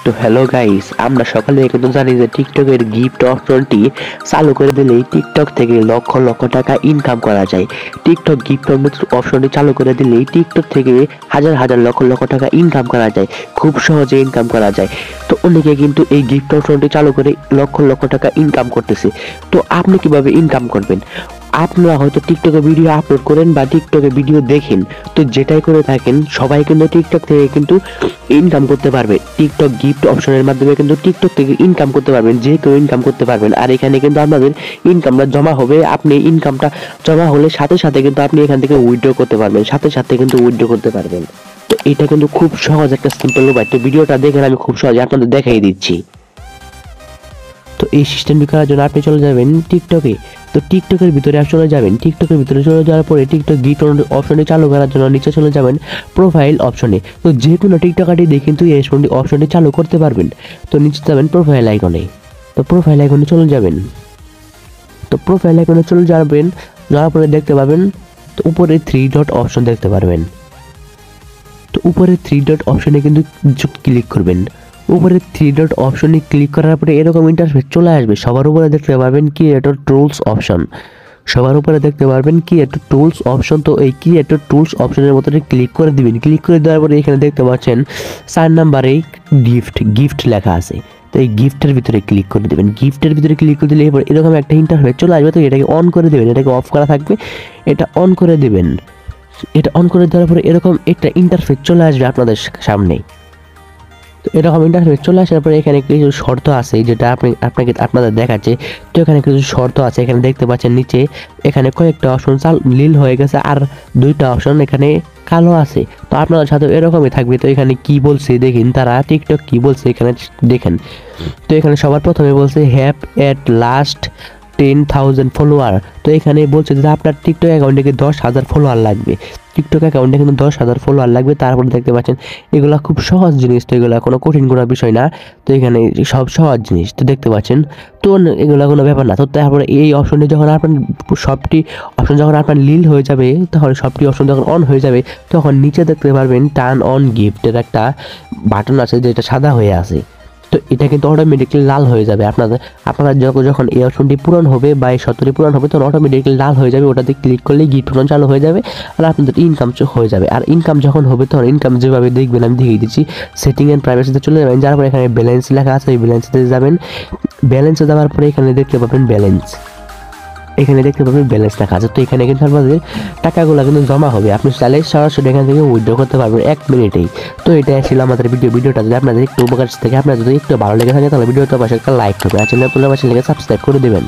তো hello guys, আমরা সকালে কিন্তু জানি যে টিকটকের গিফট অপশনটি চালু করে দিলেই টিকটক থেকে লক্ষ লক্ষ টাকা ইনকাম করা যায়। টিকটক গিফট অপশনটি চালু করে দিলেই টিকটক থেকে হাজার হাজার লক্ষ লক্ষ টাকা ইনকাম করা যায়, খুব সহজে ইনকাম করা যায়। তো অনেকে কিন্তু এই গিফট অপশনটি চালু করে লক্ষ লক্ষ টাকা ইনকাম করতেছে। তো আপনি কিভাবে ইনকাম করবেন? আপনারা হয়তো টিকটকে ভিডিও আপলোড করেন বা টিকটকে ভিডিও দেখেন, তো যেটাই করে থাকেন সবাই কিন্তু টিকটক থেকে কিন্তু ইনকাম করতে পারবে। টিকটক গিফট অপশনের মাধ্যমে কিন্তু টিকটক থেকে ইনকাম করতে পারবেন, যে কেউ ইনকাম করতে পারবেন। আর এখানে কিন্তু আপনাদের ইনকামটা জমা হবে, আপনি ইনকামটা জমা হলে সাথে সাথে কিন্তু আপনি এখান থেকে উইথড্র করতে পারবেন, সাথে সাথে কিন্তু উইথড্র করতে পারবেন। তো এটা কিন্তু খুব সহজ একটা সিম্পল উপায়। তো ভিডিওটা দেখেন, আমি খুব সহজে আপনাদের দেখাই দিচ্ছি। তো এই সিস্টেমটি করার জন্য আপনি চলে যাবেন টিকটকে। তো টিকটকের ভিতরে চলে যাবেন, টিকটকের ভিতরে চলে যাওয়ার পরে টিকটক গিফট অপশনটি চালু করার জন্য নিচে চলে যাবেন প্রোফাইল অপশনে। তো যে কোনো টিকটকারটি দিয়ে কিন্তু এই অপশনটি চালু করতে পারবেন। তো নিচে যাবেন প্রোফাইল আইকনে। তো প্রোফাইল আইকনে চলে যাবেন। তো প্রোফাইল আইকনে চলে যাবেন, যাওয়ার পরে দেখতে পাবেন তো উপরে 3 ডট অপশন দেখতে পারবেন। তো উপরে 3 ডট অপশনে কিন্তু ক্লিক করবেন। উপরে 3 ডট অপশনে ক্লিক করার পরে এরকম ইন্টারফেস চলে আসবে। সবার উপরে দেখতে পারবেন ক্রিয়েটর টুলস অপশন, সবার উপরে দেখতে পারবেন ক্রিয়েটর টুলস অপশন। তো এই ক্রিয়েটর টুলস অপশনের মধ্যে ক্লিক করে দিবেন। ক্লিক করে দেওয়ার পরে এখানে দেখতে পাচ্ছেন 4 নম্বরে গিফট লেখা আছে। তো এই গিফটের ভিতরে ক্লিক করে দেবেন। গিফটের ভিতরে ক্লিক করে দিলে এবার এরকম একটা ইন্টারফেস চলে আসবে। তো এটাকে অন করে দেবেন, এটাকে অফ করা থাকবে, এটা অন করে দেবেন। এটা অন করে দেওয়ার পরে এরকম একটা ইন্টারফেস চলে আসবে আপনাদের সামনে। তো এরকম ইন্টারফেস চলে আসার পরে এখানে কিছু শর্ত আছে, যেটা আপনাদের দেখাচ্ছে। তো এখানে কিছু শর্ত আছে, এখানে দেখতে পাচ্ছেন নিচে এখানে কয়েকটা অপশন নীল হয়ে গেছে আর 2টা অপশন এখানে কালো আছে। তো আপনাদের সাথে এরকমই থাকবে। তো এখানে কি বলছে দেখেন, তারা টিকটক কি বলছে এখানে দেখেন। তো এখানে সবার প্রথমে বলছে হ্যাভ এট লাস্ট 10,000 ফলোয়ার। তো এখানে বলছে যে আপনার টিকটক অ্যাকাউন্টে 10,000 ফলোয়ার লাগবে। টিকটক অ্যাকাউন্টে কিন্তু 10,000 ফলোয়ার লাগবে। তারপরে দেখতে পাচ্ছেন এগুলা খুব সহজ জিনিস, তো এগুলা কোনো কঠিন কোনো বিষয় না। তো এখানে সব সহজ জিনিস, তো দেখতে পাচ্ছেন। তো এগুলা কোনো ব্যাপার না। তো তারপরে এই অপশনটি যখন আপনার সবটি অপশন যখন আপনার নীল হয়ে যাবে, তখন সবটি অপশন যখন অন হয়ে যাবে, তখন নিচে দেখতে পারবেন টার্ন অন গিফটের একটা বাটন আছে, যেটা সাদা হয়ে আছে। তো এটা কিন্তু অটোমেটিক্যালি লাল হয়ে যাবে। আপনারা যখন এই অপশনটি পূরণ হবে বা এই শর্তটি পূরণ হবে, তখন অটোমেটিক্যালি লাল হয়ে যাবে। ওটাতে ক্লিক করলেই গিফট পূরণ চালু হয়ে যাবে আর আপনাদের ইনকাম হয়ে যাবে। আর ইনকাম যখন হবে তখন ইনকাম যেভাবে দেখবেন আমি দেখিয়ে দিচ্ছি। সেটিং অ্যান্ড প্রাইভেসিতে চলে যাবেন, যার পরে এখানে ব্যালেন্স লেখা আছে, এই ব্যালেন্সে যাবেন। ব্যালেন্সে যাওয়ার পরে এখানে দেখতে পাবেন ব্যালেন্স, এখানে দেখতে পাবেন ব্যালেন্স লেখা আছে। তো এখানে কিন্তু আপনাদের টাকাগুলো কিন্তু জমা হবে। আপনি চাইলে সরাসরি এখান থেকে উইথড্র করতে পারবেন 1 মিনিটেই। তো এটা ছিল আমাদের ভিডিওটা। যদি আপনাদের একটু উপকার থেকে আপনার যদি একটু ভালো লেগে থাকে, তাহলে ভিডিওটা পাশে একটা লাইক করবেন, আর চ্যানেলের পাশে সাবস্ক্রাইব করে দেবেন।